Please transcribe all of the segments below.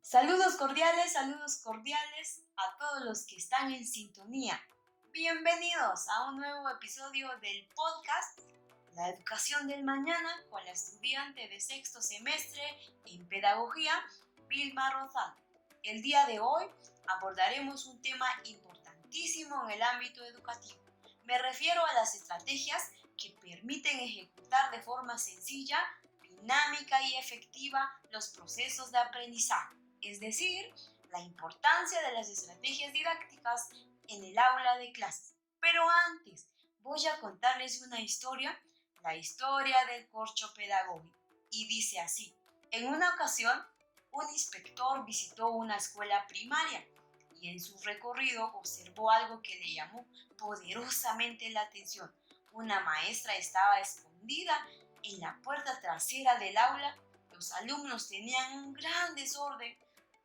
Saludos cordiales a todos los que están en sintonía. Bienvenidos a un nuevo episodio del podcast La Educación del Mañana con la estudiante de sexto semestre en Pedagogía, Vilma Rozal. El día de hoy abordaremos un tema importantísimo en el ámbito educativo. Me refiero a las estrategias que permiten ejecutar de forma sencilla, dinámica y efectiva los procesos de aprendizaje. Es decir, la importancia de las estrategias didácticas en el aula de clases. Pero antes, voy a contarles una historia, la historia del corcho pedagógico. Y dice así: en una ocasión, un inspector visitó una escuela primaria y en su recorrido observó algo que le llamó poderosamente la atención. Una maestra estaba escondida en la puerta trasera del aula. Los alumnos tenían un gran desorden.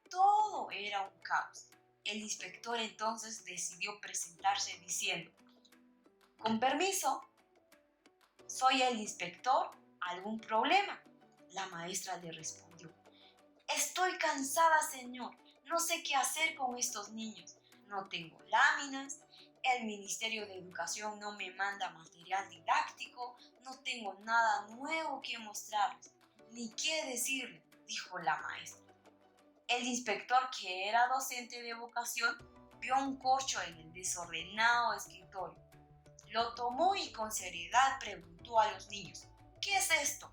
Todo era un caos. El inspector entonces decidió presentarse diciendo: con permiso, soy el inspector. ¿Algún problema? La maestra le respondió: estoy cansada, señor. No sé qué hacer con estos niños. No tengo láminas. El Ministerio de Educación no me manda material didáctico. No tengo nada nuevo que mostrarles, ni qué decirles, dijo la maestra. El inspector, que era docente de vocación, vio un corcho en el desordenado escritorio. Lo tomó y con seriedad preguntó a los niños: ¿qué es esto?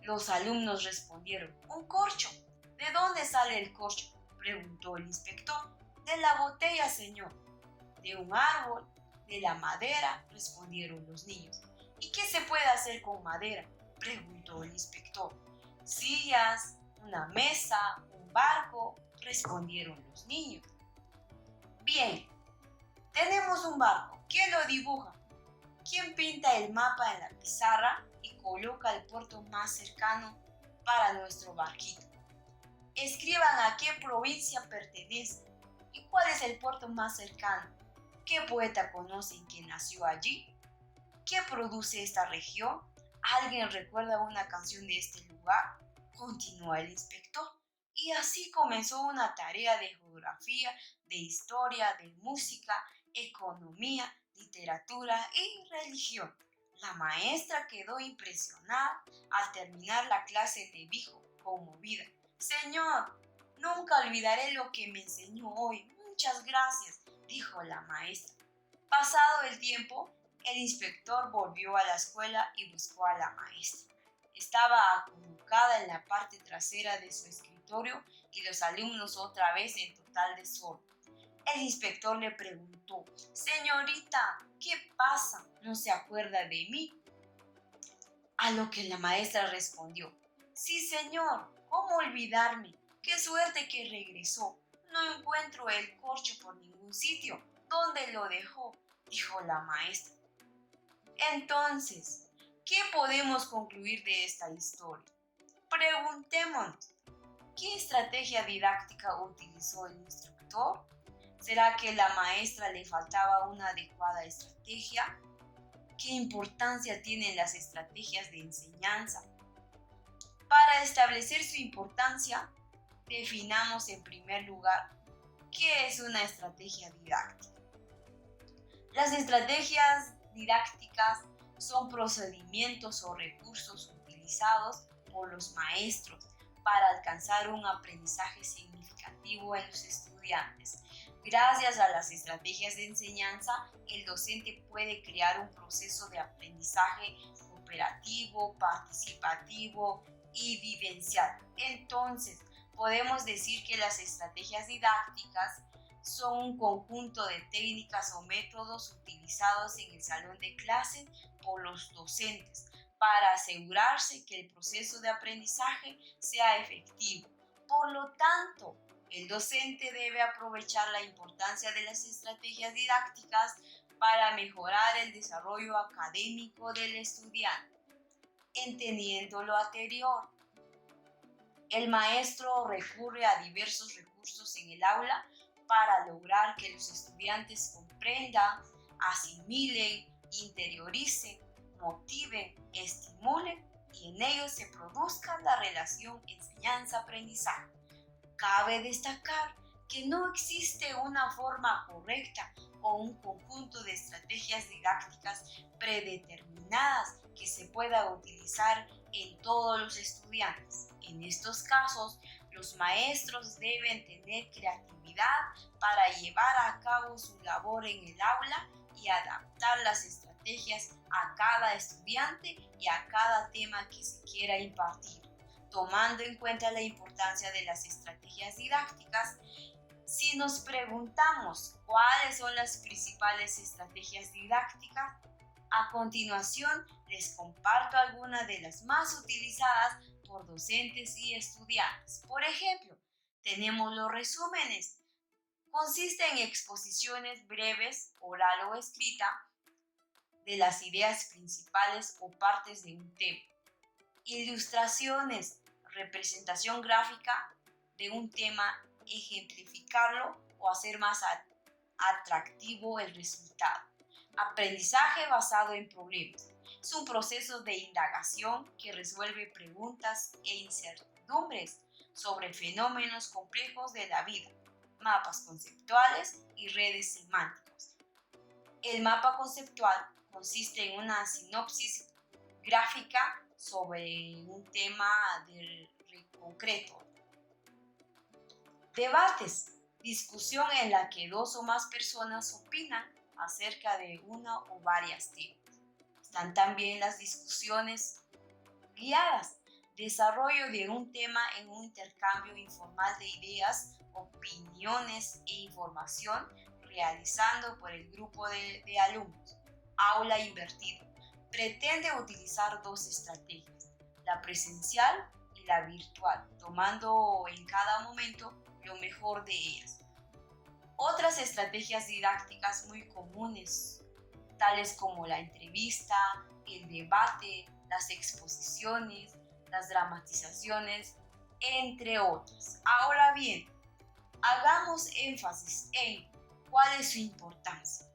Los alumnos respondieron: un corcho. ¿De dónde sale el corcho?, preguntó el inspector. De la botella, señor. De un árbol, de la madera, respondieron los niños. ¿Y qué se puede hacer con madera?, preguntó el inspector. Sillas, una mesa, barco, respondieron los niños. Bien, tenemos un barco. ¿Quién lo dibuja? ¿Quién pinta el mapa en la pizarra y coloca el puerto más cercano para nuestro barquito? Escriban a qué provincia pertenece y cuál es el puerto más cercano. ¿Qué poeta conocen que nació allí? ¿Qué produce esta región? ¿Alguien recuerda una canción de este lugar?, continuó el inspector. Y así comenzó una tarea de geografía, de historia, de música, economía, literatura y religión. La maestra quedó impresionada. Al terminar la clase le dijo, conmovida: señor, nunca olvidaré lo que me enseñó hoy. Muchas gracias, dijo la maestra. Pasado el tiempo, el inspector volvió a la escuela y buscó a la maestra. Estaba acurrucada en la parte trasera de su escritorio y los alumnos otra vez en total desorden. El inspector le preguntó: señorita, ¿qué pasa? ¿No se acuerda de mí? A lo que la maestra respondió: sí, señor, ¿cómo olvidarme? ¡Qué suerte que regresó! No encuentro el corcho por ningún sitio. ¿Dónde lo dejó?, dijo la maestra. Entonces, ¿qué podemos concluir de esta historia? Preguntémonos: ¿qué estrategia didáctica utilizó el instructor? ¿Será que a la maestra le faltaba una adecuada estrategia? ¿Qué importancia tienen las estrategias de enseñanza? Para establecer su importancia, definamos en primer lugar qué es una estrategia didáctica. Las estrategias didácticas son procedimientos o recursos utilizados por los maestros para alcanzar un aprendizaje significativo en los estudiantes. Gracias a las estrategias de enseñanza, el docente puede crear un proceso de aprendizaje cooperativo, participativo y vivencial. Entonces, podemos decir que las estrategias didácticas son un conjunto de técnicas o métodos utilizados en el salón de clase por los docentes para asegurarse que el proceso de aprendizaje sea efectivo. Por lo tanto, el docente debe aprovechar la importancia de las estrategias didácticas para mejorar el desarrollo académico del estudiante. Entendiendo lo anterior, El maestro recurre a diversos recursos en el aula para lograr que los estudiantes comprendan, asimilen, interioricen, motiven, estimulen y en ellos se produzca la relación enseñanza-aprendizaje. Cabe destacar que no existe una forma correcta o un conjunto de estrategias didácticas predeterminadas que se pueda utilizar en todos los estudiantes. En estos casos, los maestros deben tener creatividad para llevar a cabo su labor en el aula y adaptar las estrategias a cada estudiante y a cada tema que se quiera impartir. Tomando en cuenta la importancia de las estrategias didácticas, si nos preguntamos cuáles son las principales estrategias didácticas, a continuación les comparto algunas de las más utilizadas por docentes y estudiantes. Por ejemplo, tenemos los resúmenes. Consiste en exposiciones breves, oral o escrita, de las ideas principales o partes de un tema. Ilustraciones, representación gráfica de un tema, ejemplificarlo o hacer más atractivo el resultado. Aprendizaje basado en problemas. Es un proceso de indagación que resuelve preguntas e incertidumbres sobre fenómenos complejos de la vida, mapas conceptuales y redes semánticas. El mapa conceptual consiste en una sinopsis gráfica sobre un tema concreto. Debates, discusión en la que dos o más personas opinan acerca de una o varias temas. Están también las discusiones guiadas, desarrollo de un tema en un intercambio informal de ideas, opiniones e información realizando por el grupo de alumnos. Aula invertida. Pretende utilizar dos estrategias, la presencial y la virtual, tomando en cada momento lo mejor de ellas. Otras estrategias didácticas muy comunes, tales como la entrevista, el debate, las exposiciones, las dramatizaciones, entre otras. Ahora bien, hagamos énfasis en cuál es su importancia.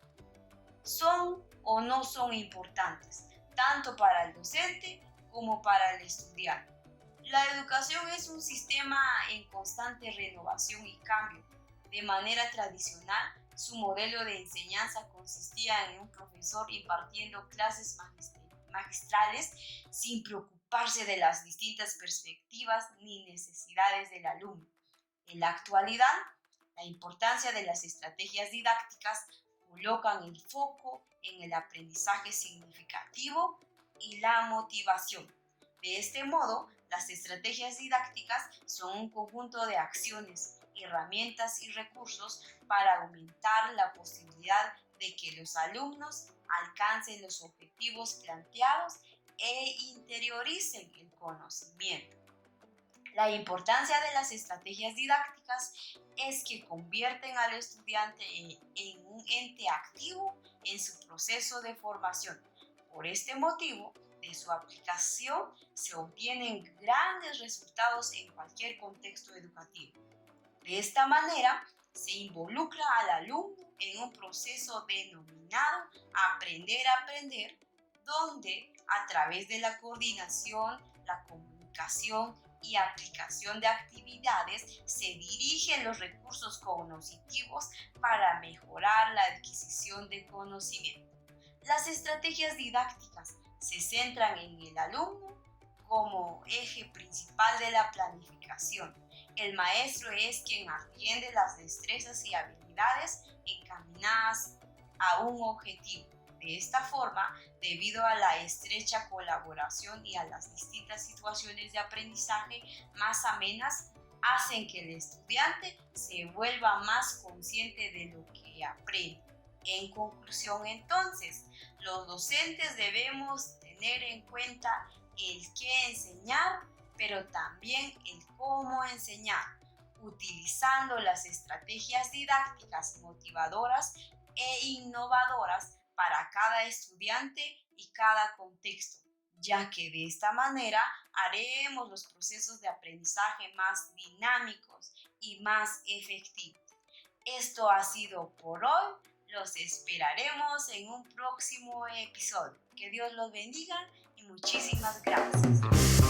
¿Son o no son importantes, tanto para el docente como para el estudiante? La educación es un sistema en constante renovación y cambio. De manera tradicional, su modelo de enseñanza consistía en un profesor impartiendo clases magistrales sin preocuparse de las distintas perspectivas ni necesidades del alumno. En la actualidad, la importancia de las estrategias didácticas colocan el foco en el aprendizaje significativo y la motivación. De este modo, las estrategias didácticas son un conjunto de acciones, herramientas y recursos para aumentar la posibilidad de que los alumnos alcancen los objetivos planteados e interioricen el conocimiento. La importancia de las estrategias didácticas es que convierten al estudiante en un ente activo en su proceso de formación. Por este motivo, de su aplicación se obtienen grandes resultados en cualquier contexto educativo. De esta manera, se involucra al alumno en un proceso denominado aprender a aprender, donde a través de la coordinación, la comunicación y aplicación de actividades se dirigen los recursos cognitivos para mejorar la adquisición de conocimiento. Las estrategias didácticas se centran en el alumno como eje principal de la planificación. El maestro es quien atiende las destrezas y habilidades encaminadas a un objetivo. De esta forma, debido a la estrecha colaboración y a las distintas situaciones de aprendizaje más amenas, hacen que el estudiante se vuelva más consciente de lo que aprende. En conclusión, entonces, los docentes debemos tener en cuenta el qué enseñar, pero también el cómo enseñar, utilizando las estrategias didácticas motivadoras e innovadoras para cada estudiante y cada contexto, ya que de esta manera haremos los procesos de aprendizaje más dinámicos y más efectivos. Esto ha sido por hoy. Los esperaremos en un próximo episodio. Que Dios los bendiga y muchísimas gracias.